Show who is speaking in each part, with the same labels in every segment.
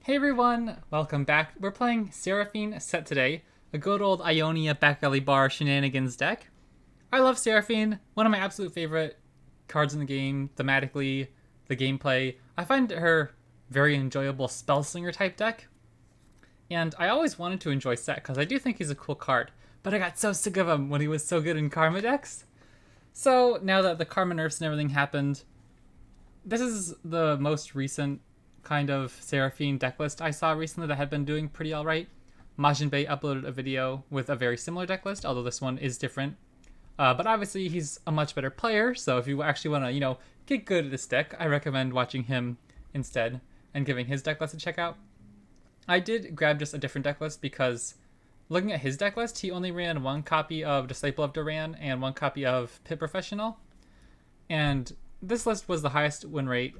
Speaker 1: Hey everyone, welcome back. We're playing Seraphine Sett today, a good old Ionia back alley bar shenanigans deck. I love Seraphine, one of my absolute favorite cards in the game, thematically, the gameplay. I find her very enjoyable spell slinger type deck, and I always wanted to enjoy Sett because I do think he's a cool card, but I got so sick of him when he was so good in Karma decks. So now that the Karma nerfs and everything happened, this is the most recent kind of Seraphine decklist I saw recently that had been doing pretty alright. Majin Bay uploaded a video with a very similar decklist, although this one is different. But obviously he's a much better player, so if you actually want to, get good at this deck, I recommend watching him instead and giving his decklist a check out. I did grab just a different decklist because looking at his decklist, he only ran one copy of Disciple of Duran and one copy of Pit Professional. And this list was the highest win rate,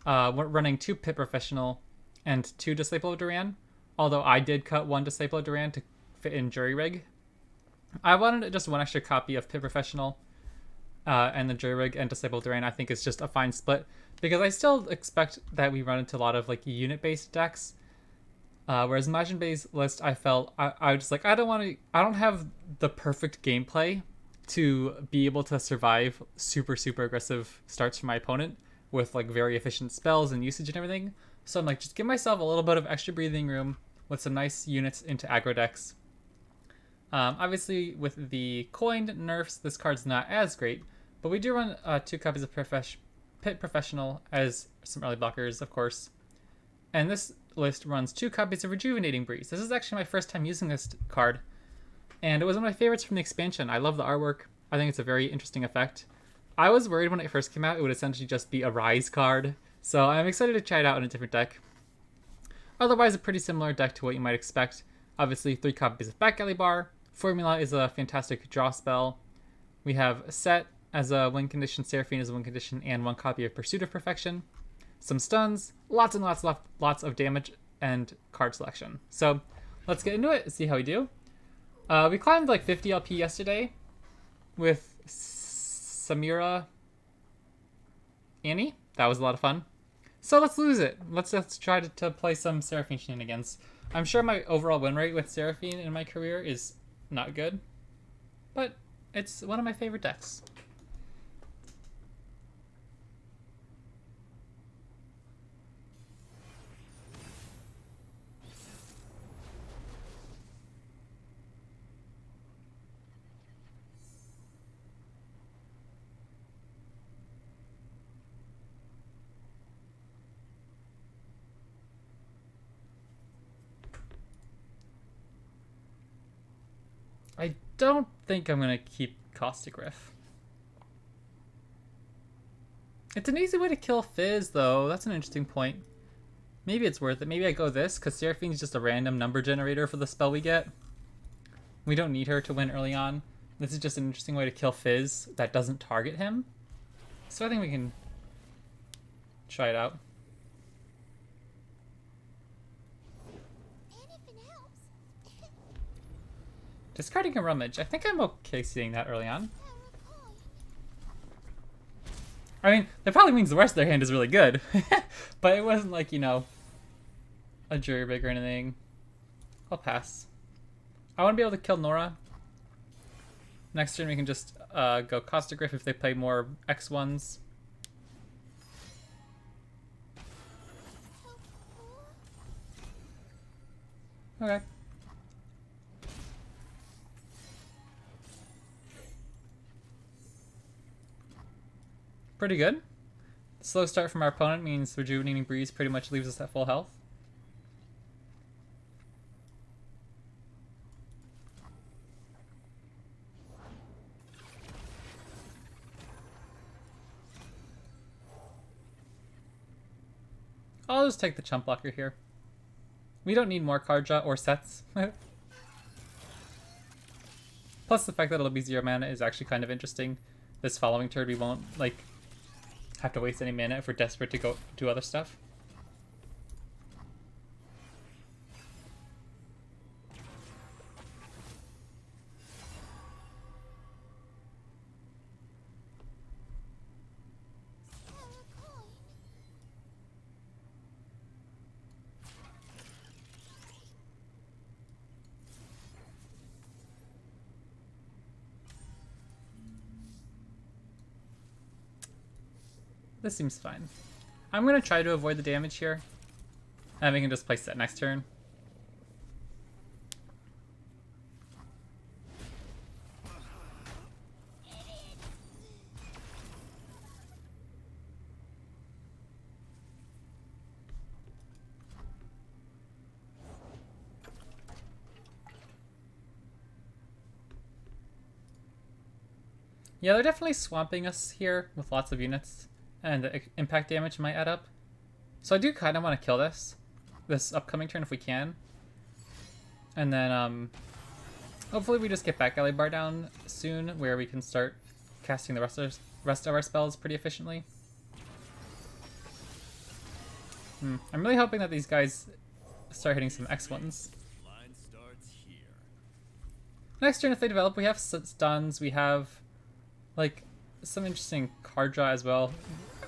Speaker 1: running 2 Pit Professional and 2 Disciple of Duran, although I did cut 1 Disciple of Duran to fit in Jury Rig. I wanted just one extra copy of Pit Professional, and the Jury Rig and Disciple of Duran I think is just a fine split, because I still expect that we run into a lot of unit-based decks, whereas Majin Bay's list I felt I was just like, I don't have the perfect gameplay to be able to survive super aggressive starts from my opponent with very efficient spells and usage and everything. So I'm like, just give myself a little bit of extra breathing room with some nice units into aggro decks. Obviously, with the coined nerfs, this card's not as great, but we do run 2 copies of Pit Professional as some early blockers, of course. And this list runs 2 copies of Rejuvenating Breeze. This is actually my first time using this card, and it was one of my favorites from the expansion. I love the artwork. I think it's a very interesting effect. I was worried when it first came out it would essentially just be a Rise card, so I'm excited to try it out in a different deck. Otherwise, a pretty similar deck to what you might expect. Obviously, 3 copies of Back Alley Bar. Formula is a fantastic draw spell. We have Sett as a win condition, Seraphine as a win condition, and 1 copy of Pursuit of Perfection. Some stuns, lots and lots of damage, and card selection. So let's get into it, see how we do. We climbed 50 LP yesterday with Samira Annie. That was a lot of fun. So let's lose it. Let's try to play some Seraphine shenanigans. I'm sure my overall win rate with Seraphine in my career is not good, but it's one of my favorite decks. I don't think I'm going to keep Caustic Riff. It's an easy way to kill Fizz, though. That's an interesting point. Maybe it's worth it. Maybe I go this, because Seraphine's just a random number generator for the spell we get. We don't need her to win early on. This is just an interesting way to kill Fizz that doesn't target him. So I think we can try it out. Discarding a Rummage. I think I'm okay seeing that early on. I mean, that probably means the rest of their hand is really good. But it wasn't a Jury Rig or anything. I'll pass. I want to be able to kill Nora. Next turn we can just go Caustic Riff if they play more X1s. Okay. Pretty good. Slow start from our opponent means Rejuvenating Breeze pretty much leaves us at full health. I'll just take the chump blocker here. We don't need more card draw or sets. Plus the fact that it'll be 0 mana is actually kind of interesting. This following turn we won't have to waste any mana if we're desperate to go do other stuff. This seems fine. I'm gonna try to avoid the damage here. And we can just play Sett next turn. Yeah, they're definitely swamping us here with lots of units, and the impact damage might add up. So I do kind of want to kill this upcoming turn if we can. And then hopefully we just get back Alley Bar down soon, where we can start casting the rest of our spells pretty efficiently. I'm really hoping that these guys start hitting some X1s. Next turn, if they develop, we have stuns, we have like some interesting card draw as well.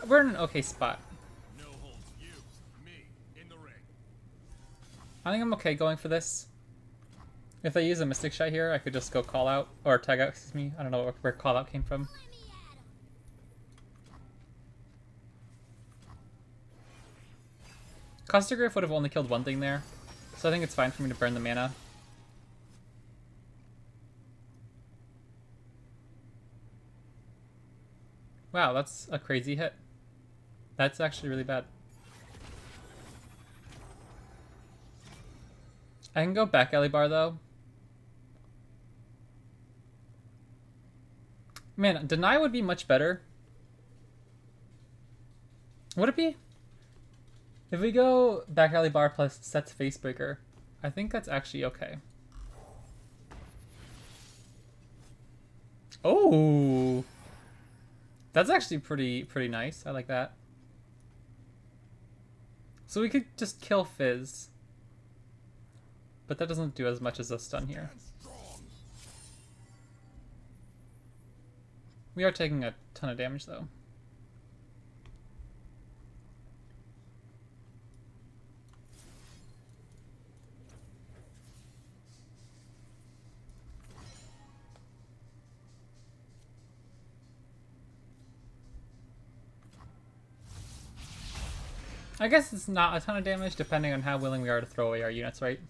Speaker 1: We're in an okay spot. I think I'm okay going for this. If they use a Mystic Shot here, I could just go Call Out, or Tag Out, excuse me. I don't know where Call Out came from. Costa Griff would have only killed one thing there, so I think it's fine for me to burn the mana. Wow, that's a crazy hit. That's actually really bad. I can go back Alley Bar though. Man, Deny would be much better. Would it be? If we go back Alley Bar plus Sett's Facebreaker, I think that's actually okay. Oh! That's actually pretty nice. I like that. So we could just kill Fizz. But that doesn't do as much as a stun here. We are taking a ton of damage though. I guess it's not a ton of damage depending on how willing we are to throw away our units, right?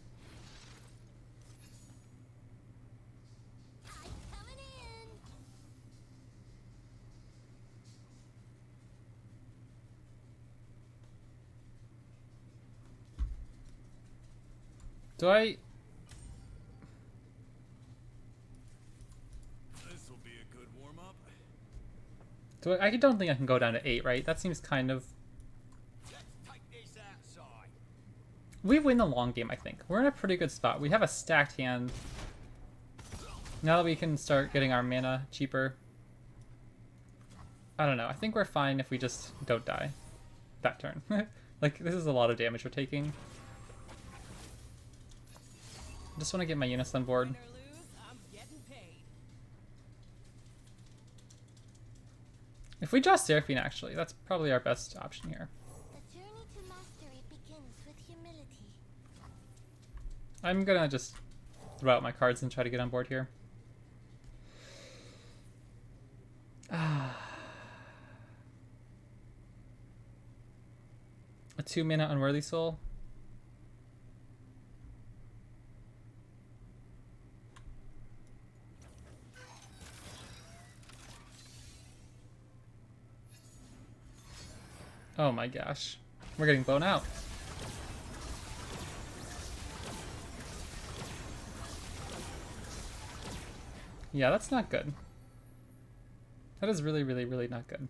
Speaker 1: Do I...
Speaker 2: This'll be a good warm-up.
Speaker 1: I don't think I can go down to 8, right? That seems kind of... We win the long game, I think. We're in a pretty good spot. We have a stacked hand. Now that we can start getting our mana cheaper. I don't know. I think we're fine if we just don't die that turn. Like, this is a lot of damage we're taking. I just want to get my units on board. If we draw Seraphine, actually, that's probably our best option here.
Speaker 3: The journey to mastery begins with humility.
Speaker 1: I'm gonna just throw out my cards and try to get on board here. A 2-mana Unworthy Soul. Oh my gosh. We're getting blown out. Yeah, that's not good. That is really, really, really not good.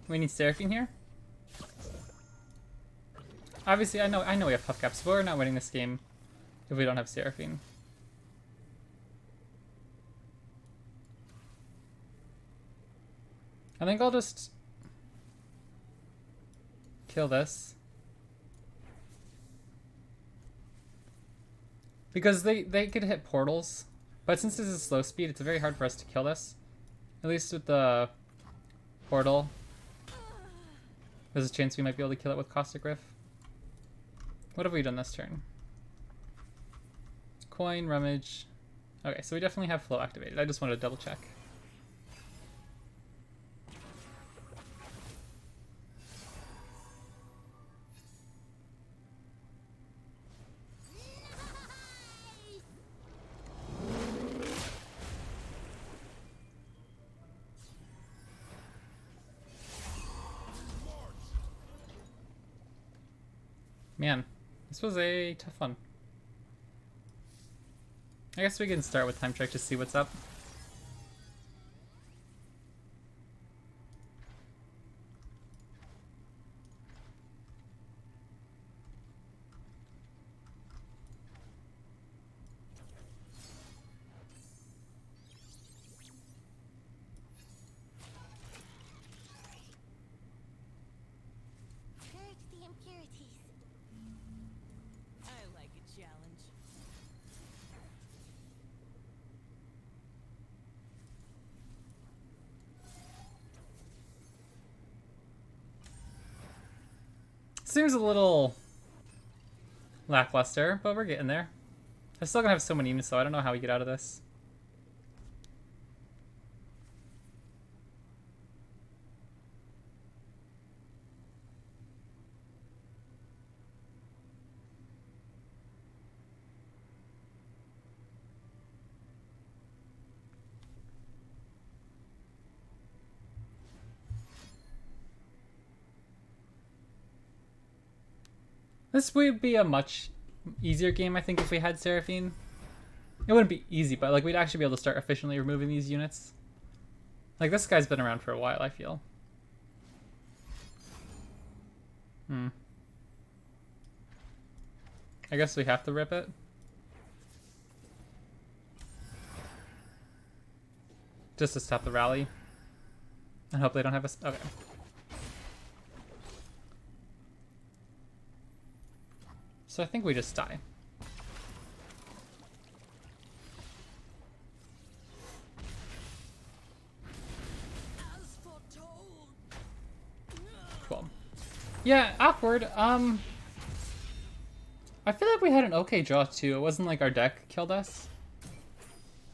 Speaker 1: We need Seraphine here. Obviously, I know we have tough caps, but we're not winning this game if we don't have Seraphine. I think I'll just kill this. Because they could hit portals, but since this is slow speed, it's very hard for us to kill this. At least with the portal, there's a chance we might be able to kill it with Caustic Riff. What have we done this turn? Coin, rummage. Okay, so we definitely have flow activated. I just wanted to double check. Man, this was a tough one. I guess we can start with time check to see what's up.
Speaker 3: Purge the impurities.
Speaker 4: I like a challenge.
Speaker 1: Seems a little lackluster, but we're getting there. I'm still gonna have so many units, so I don't know how we get out of this. This would be a much easier game, I think, if we had Seraphine. It wouldn't be easy, but like we'd actually be able to start efficiently removing these units. Like this guy's been around for a while, I feel. I guess we have to rip it. Just to stop the rally. And hope they don't have us. Okay. So I think we just die.
Speaker 4: As foretold.
Speaker 1: Cool. Yeah, awkward. I feel like we had an okay draw too. It wasn't like our deck killed us.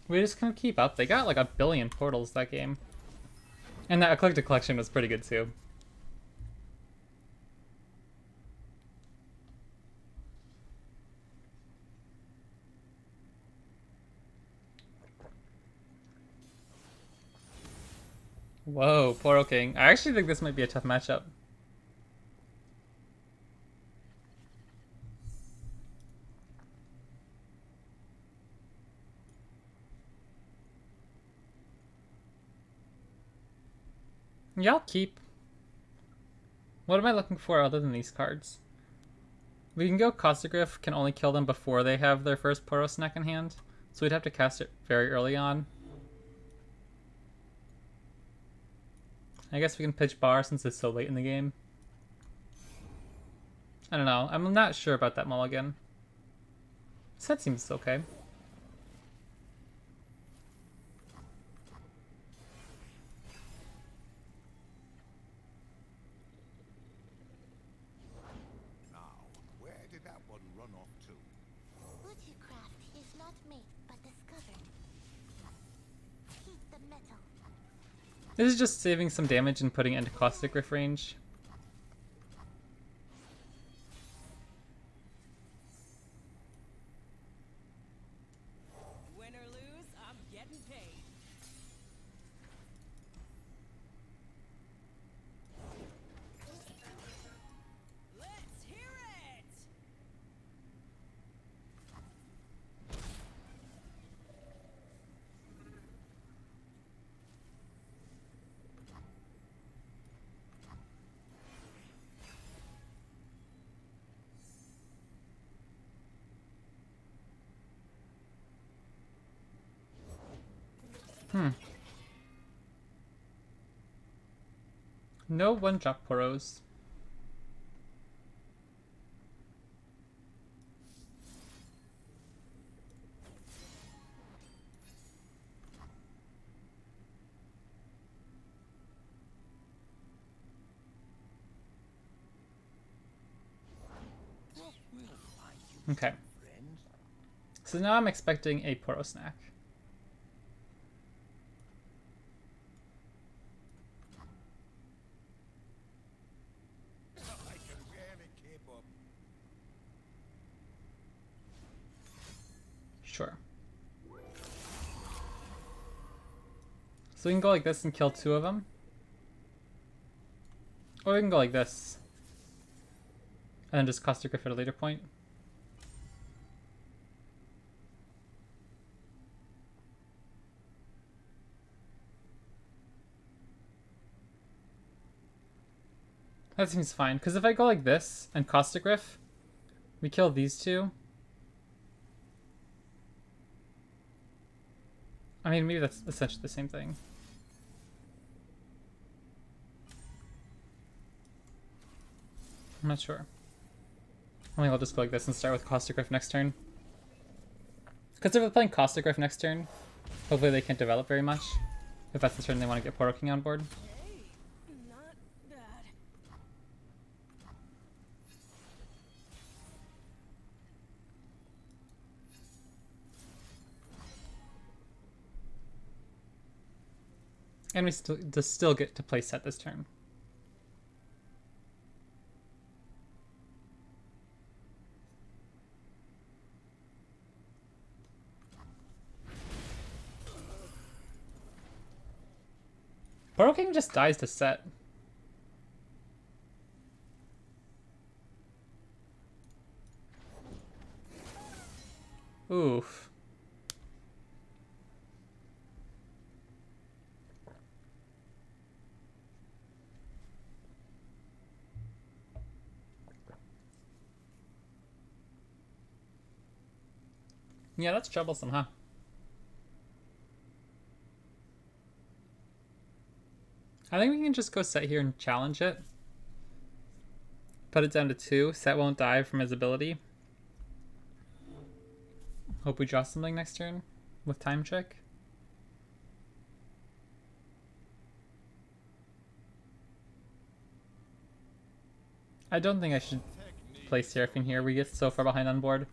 Speaker 1: We just couldn't keep up. They got like 1 billion portals that game. And that Eclectic Collection was pretty good too. Whoa, Poro King. I actually think this might be a tough matchup. Yeah, I'll keep. What am I looking for other than these cards? We can go Caustic Riff, can only kill them before they have their first Poro Snack in hand. So we'd have to cast it very early on. I guess we can pitch Bar since it's so late in the game. I don't know. I'm not sure about that mulligan. Sett seems okay.
Speaker 2: Now, where did that one run off to?
Speaker 3: Woodcraft is not made but discovered. Heat the metal.
Speaker 1: This is just saving some damage and putting it into Caustic Riff range.
Speaker 4: Win or lose, I'm getting paid. Let's hear it!
Speaker 1: No one-drop Poros. Okay.
Speaker 2: friends.
Speaker 1: So now I'm expecting a Poro snack.
Speaker 2: I can barely keep up.
Speaker 1: Sure. So we can go like this and kill 2 of them. Or we can go like this. And then just Caustic Griff at a later point. That seems fine, because if I go like this and Caustic Griff, we kill these 2. I mean, maybe that's essentially the same thing. I'm not sure. I think I'll just go like this and start with Caustic Griff next turn. Because if they're playing Caustic Griff next turn, hopefully they can't develop very much. If that's the turn they want to get Poro King on board.
Speaker 4: Hey, not bad.
Speaker 1: And we still get to play Sett this turn. Poro King just dies to Sett. Oof. Yeah, that's troublesome, huh? I think we can just go Sett here and challenge it. Put it down to 2. Sett won't die from his ability. Hope we draw something next turn with Time Trick. I don't think I should play Seraphine here. We get so far behind on board.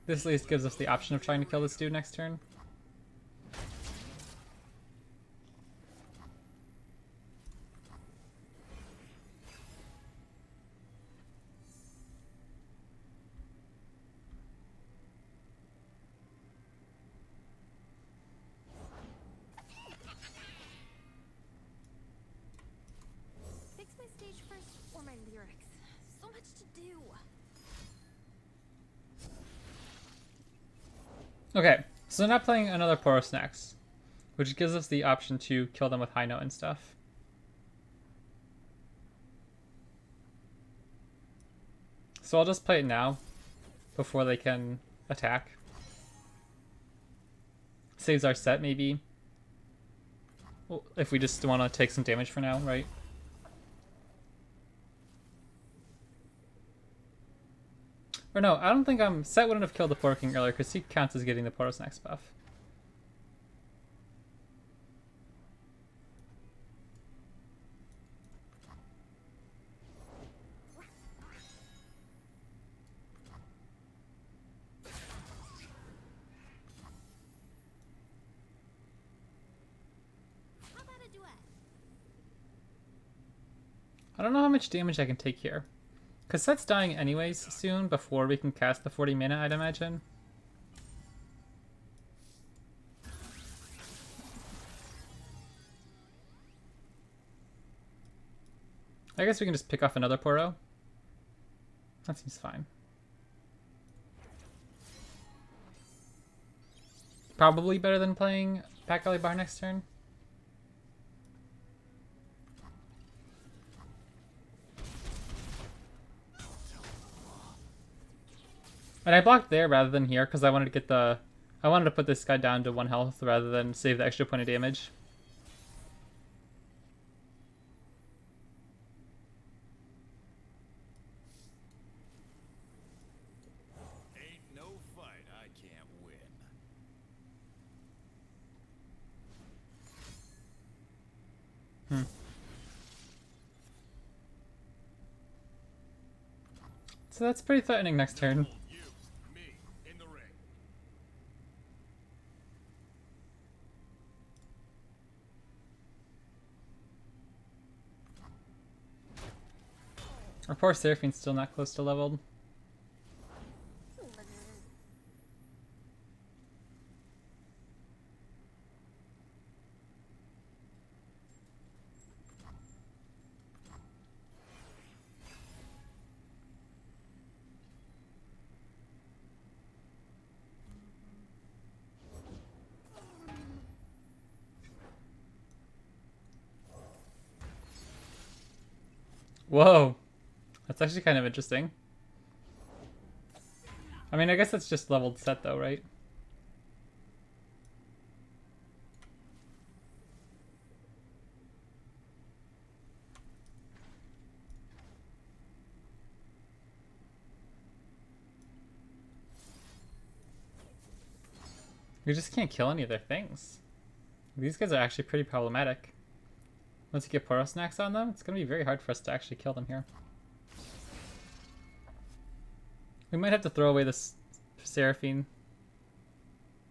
Speaker 1: This at least gives us the option of trying to kill this dude next turn.
Speaker 3: Fix my stage first or my lyrics. So much to do.
Speaker 1: Okay, so they're not playing another Poro Snacks, which gives us the option to kill them with High Note and stuff. So I'll just play it now, before they can attack. Saves our Sett, maybe. Well, if we just want to take some damage for now, right? Or no, I don't think Sett wouldn't have killed the Poro King earlier because he counts as getting the Poro Snacks buff.
Speaker 3: How about a duet?
Speaker 1: I don't know how much damage I can take here. Because Sett's dying anyways soon before we can cast the 40 mana, I'd imagine. I guess we can just pick off another Poro. That seems fine. Probably better than playing Back Alley Bar next turn. And I blocked there rather than here because I wanted to get the... I wanted to put this guy down to 1 health rather than save the extra point of damage.
Speaker 2: Ain't no fight I can't win.
Speaker 1: So that's pretty threatening next turn.
Speaker 2: You, me,
Speaker 1: Our poor Seraphine's still not close to leveled. Whoa. That's actually kind of interesting. I mean, I guess that's just leveled Sett though, right? We just can't kill any of their things. These guys are actually pretty problematic. Once you get Poro Snacks on them, it's going to be very hard for us to actually kill them here. We might have to throw away this Seraphine.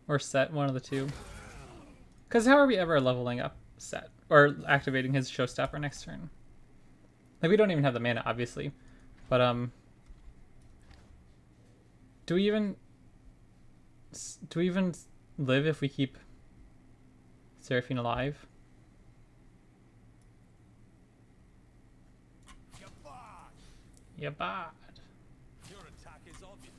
Speaker 1: Or Sett, one of the two. Because how are we ever leveling up Sett? Or activating his Showstopper next turn? Like, we don't even have the mana, obviously. But, Do we even live if we keep Seraphine alive? Yeah, bad.
Speaker 2: Your attack is obvious.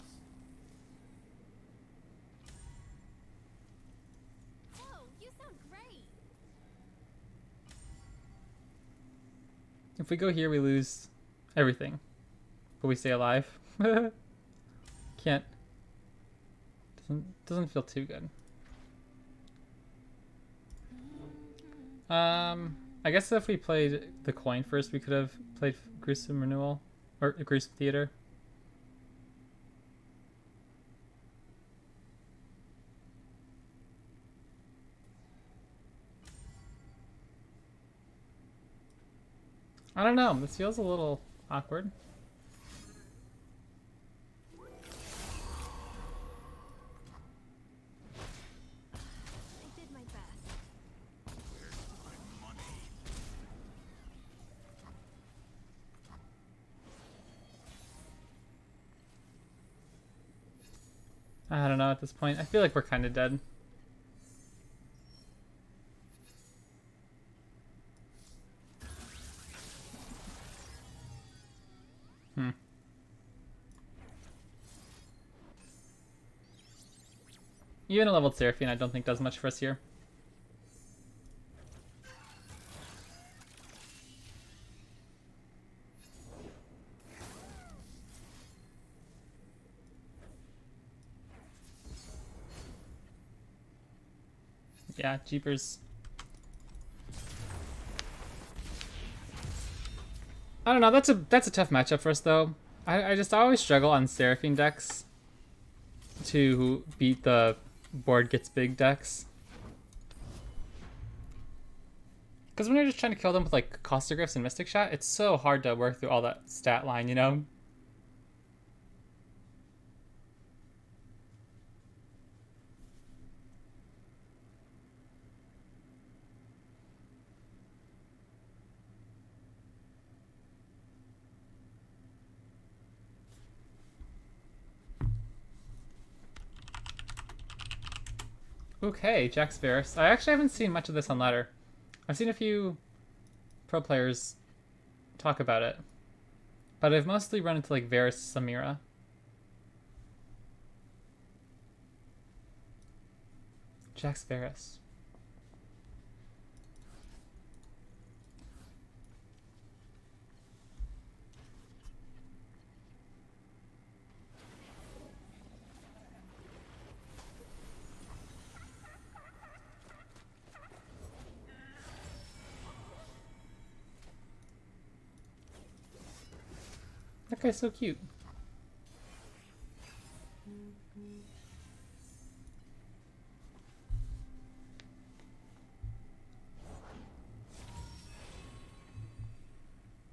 Speaker 3: Whoa, you sound great.
Speaker 1: If we go here, we lose everything. But we stay alive. Can't. Doesn't feel too good. I guess if we played the coin first, we could have played Gruesome Renewal. Or Gruesome Theater. I don't know. This feels a little awkward.
Speaker 3: I did my best.
Speaker 2: Where's my money?
Speaker 1: I don't know at this point. I feel like we're kind of dead. Even a leveled Seraphine I don't think does much for us here. Yeah, jeepers. I don't know, that's a tough matchup for us though. I just always struggle on Seraphine decks to beat the board gets big decks. Because when you're just trying to kill them with like Costagriffs and Mystic Shot, it's so hard to work through all that stat line, you know? Okay, Jax Varus. I actually haven't seen much of this on ladder. I've seen a few pro players talk about it, but I've mostly run into like Varus Samira. Jax Varus. That guy's so cute.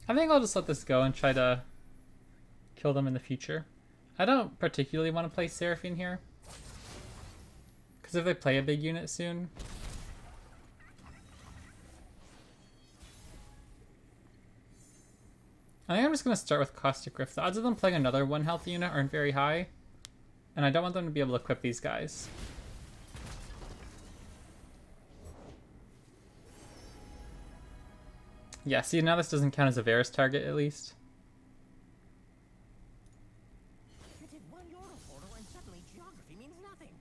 Speaker 1: I think I'll just let this go and try to kill them in the future. I don't particularly want to play Seraphine here, because if they play a big unit soon, I think I'm just going to start with Caustic Rift. The odds of them playing another 1 health unit aren't very high. And I don't want them to be able to equip these guys. Yeah, see, now this doesn't count as a Varus target, at least.
Speaker 5: You did one Yordle portal and suddenly geography means nothing.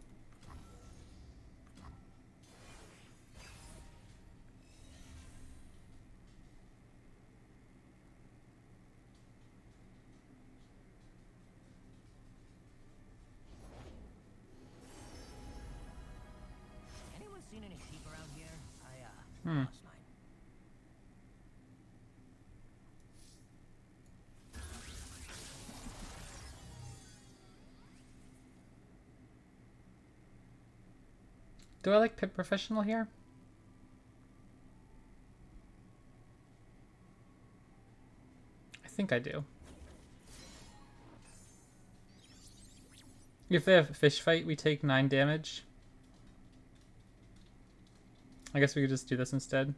Speaker 5: Anyone seen any sheep around here? I lost mine.
Speaker 1: Do I like Pit Professional here? I think I do. If they have Fish Fight, we take 9 damage. I guess we could just do this instead.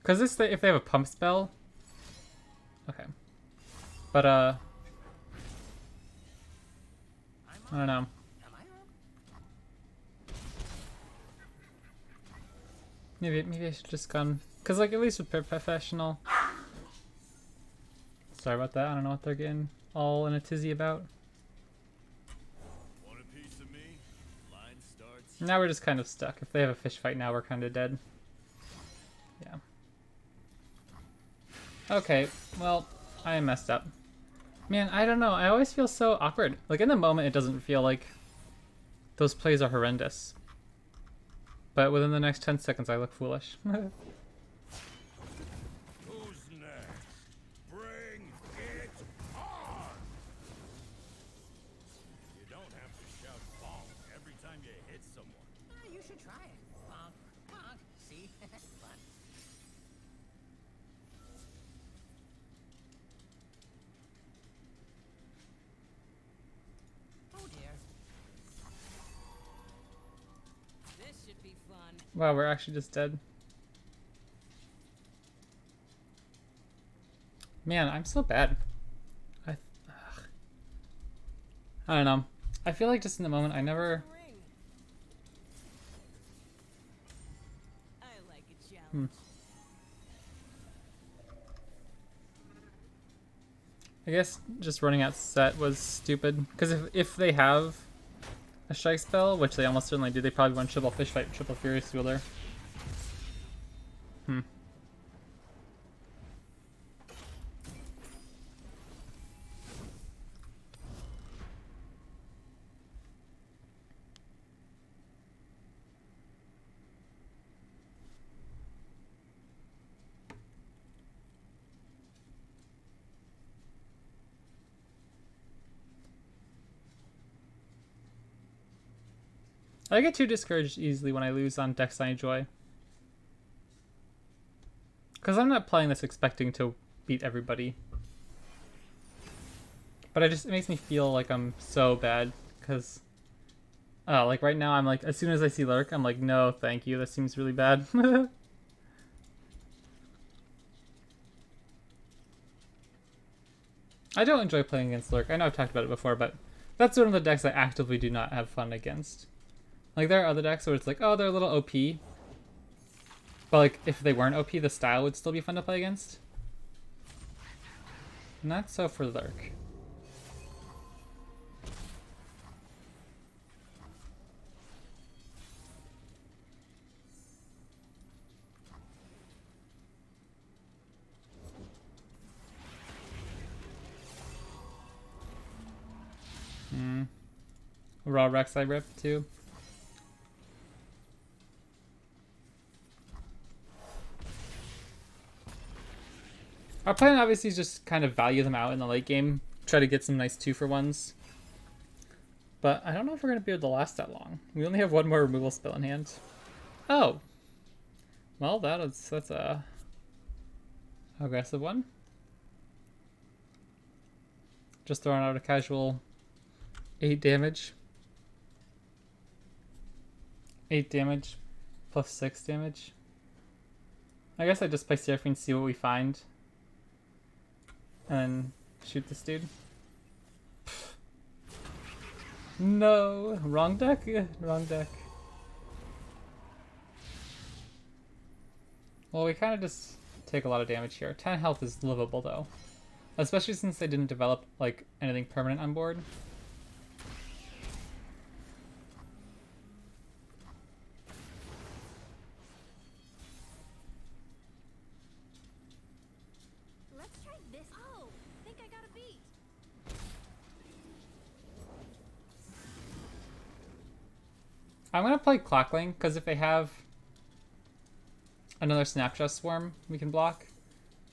Speaker 1: Because this, if they have a pump spell. Okay. But, I don't know.
Speaker 5: Am I wrong?
Speaker 1: Maybe I should just gone. Because, like, at least with Professional. Sorry about that. I don't know what they're getting all in a tizzy about.
Speaker 2: Want a piece of me? Line starts.
Speaker 1: Now we're just kind of stuck. If they have a fish fight now, we're kind of dead. Yeah. Okay, well, I messed up. Man, I don't know. I always feel so awkward. Like, in the moment, it doesn't feel like those plays are horrendous. But within the next 10 seconds, I look foolish.
Speaker 2: Who's next? Bring it on! You don't have to shout bonk every time you hit someone.
Speaker 5: You should try it. Bonk, bonk. See? Fun. Oh dear.
Speaker 4: This should be fun.
Speaker 1: Wow, we're actually just dead. Man, I'm so bad. I don't know. I feel like just in the moment, I never...
Speaker 4: Ring. I like a challenge.
Speaker 1: I guess just running out Sett was stupid. Because if they have a strike spell, which they almost certainly do, they probably want triple fish fight, triple furious wielder. I get too discouraged easily when I lose on decks I enjoy. Because I'm not playing this expecting to beat everybody. But it makes me feel like I'm so bad. Because, like right now I'm like, as soon as I see Lurk, I'm like, no, thank you, that seems really bad. I don't enjoy playing against Lurk. I know I've talked about it before, but that's one of the decks I actively do not have fun against. Like, there are other decks where it's like, oh, they're a little OP. But, like, if they weren't OP, the style would still be fun to play against. Not so for Lurk. Raw Rex I ripped, too. Our plan obviously is just kind of value them out in the late game. Try to get some nice 2-for-1s. But I don't know if we're going to be able to last that long. We only have one more removal spell in hand. Oh. Well, that's a aggressive one. Just throwing out a casual 8 damage. 8 damage. Plus 6 damage. I guess I just play Seraphine, see what we find. And then shoot this dude. No! Wrong deck? Wrong deck. Well, we kind of just take a lot of damage here. 10 health is livable though. Especially since they didn't develop like anything permanent on board.
Speaker 3: Let's try this. Oh, think I got a beat.
Speaker 1: I'm gonna play Clockling, because if they have another Snapshot Swarm we can block.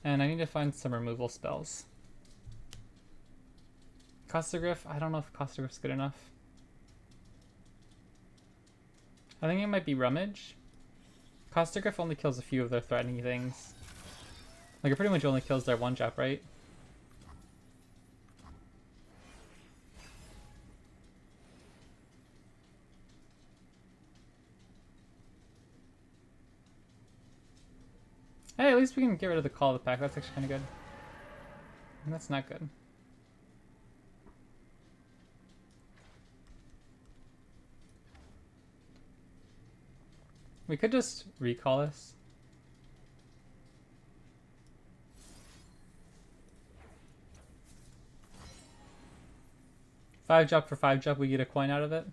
Speaker 1: And I need to find some removal spells. Costagriff, I don't know if Costagriff's good enough. I think it might be Rummage. Costagriff only kills a few of their threatening things. Like, it pretty much only kills their one-drop, right? Hey, at least we can get rid of the Call of the Pack. That's actually kind of good. And that's not good. We could just recall this. Five drop for 5 drop, we get a coin out of it.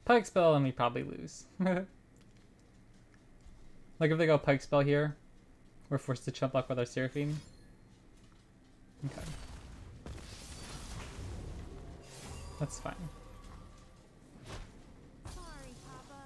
Speaker 1: Pike spell and we probably lose. Like if they go Pike spell here, we're forced to chump block with our Seraphine. Okay. That's fine.
Speaker 3: Sorry, Papa.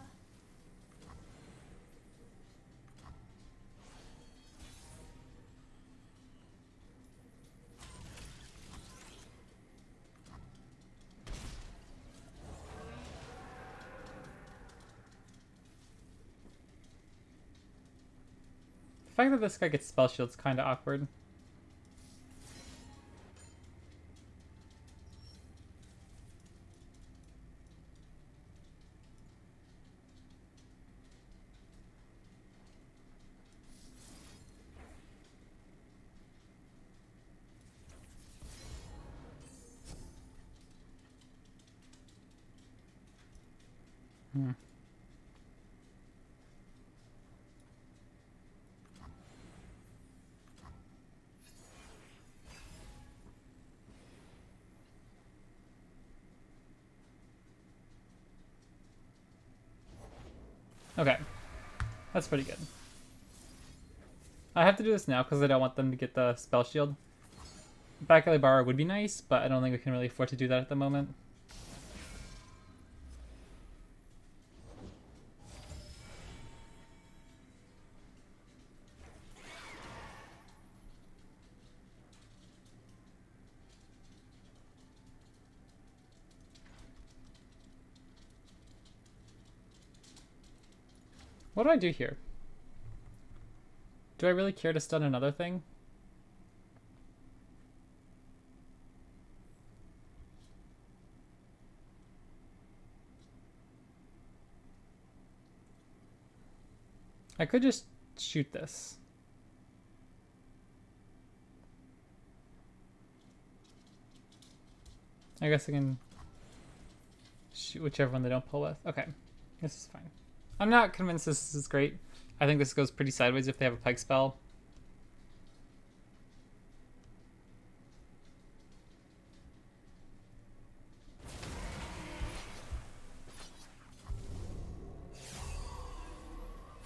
Speaker 1: The fact that this guy gets spell shield's kind of awkward. Okay. That's pretty good. I have to do this now because I don't want them to get the spell shield. Back alley bar would be nice, but I don't think we can really afford to do that at the moment. What do I do here? Do I really care to stun another thing? I could just shoot this. I guess I can shoot whichever one they don't pull with. Okay, this is fine. I'm not convinced this is great. I think this goes pretty sideways if they have a Pike spell.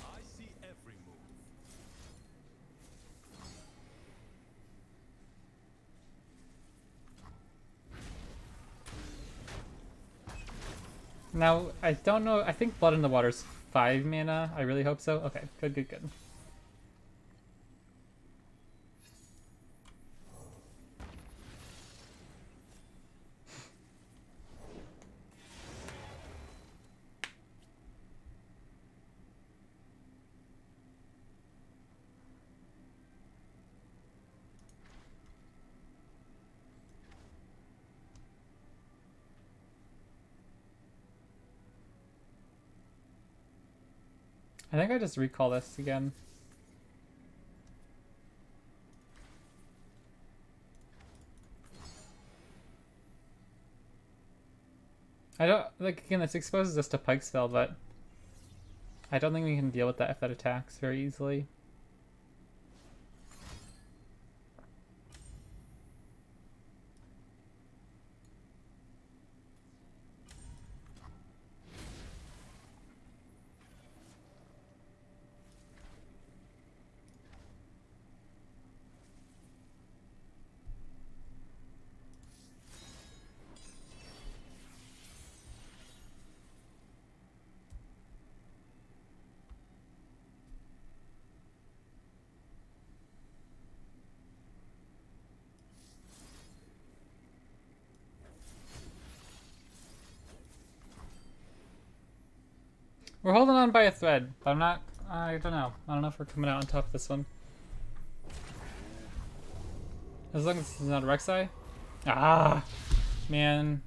Speaker 2: I see every move.
Speaker 1: Now, I don't know. I think Blood in the Water's 5 mana. I really hope so. Okay, good, good, good. I think I just recall this again. I don't, like, again, this exposes us to Pike's Veil, but I don't think we can deal with that if that attacks very easily. We're holding on by a thread, but I'm not, I don't know. I don't know if we're coming out on top of this one. As long as this is not a Rek'Sai. Ah, man.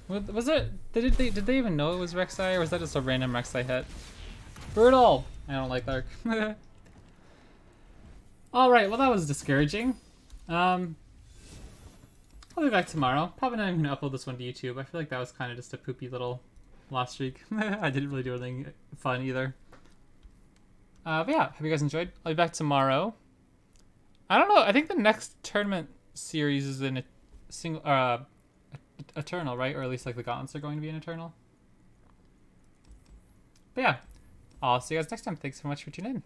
Speaker 1: Was it, did they even know it was Rek'Sai, or was that just a random Rek'Sai hit? Brutal! I don't like Lark. Alright, well that was discouraging. I'll be back tomorrow. Probably not even gonna upload this one to YouTube. I feel like that was kind of just a poopy little lost streak. I didn't really do anything fun either. But yeah, hope you guys enjoyed. I'll be back tomorrow. I don't know. I think the next tournament series is in a single, Eternal, right? Or at least like the gauntlets are going to be in Eternal. But yeah, I'll see you guys next time. Thanks so much for tuning in.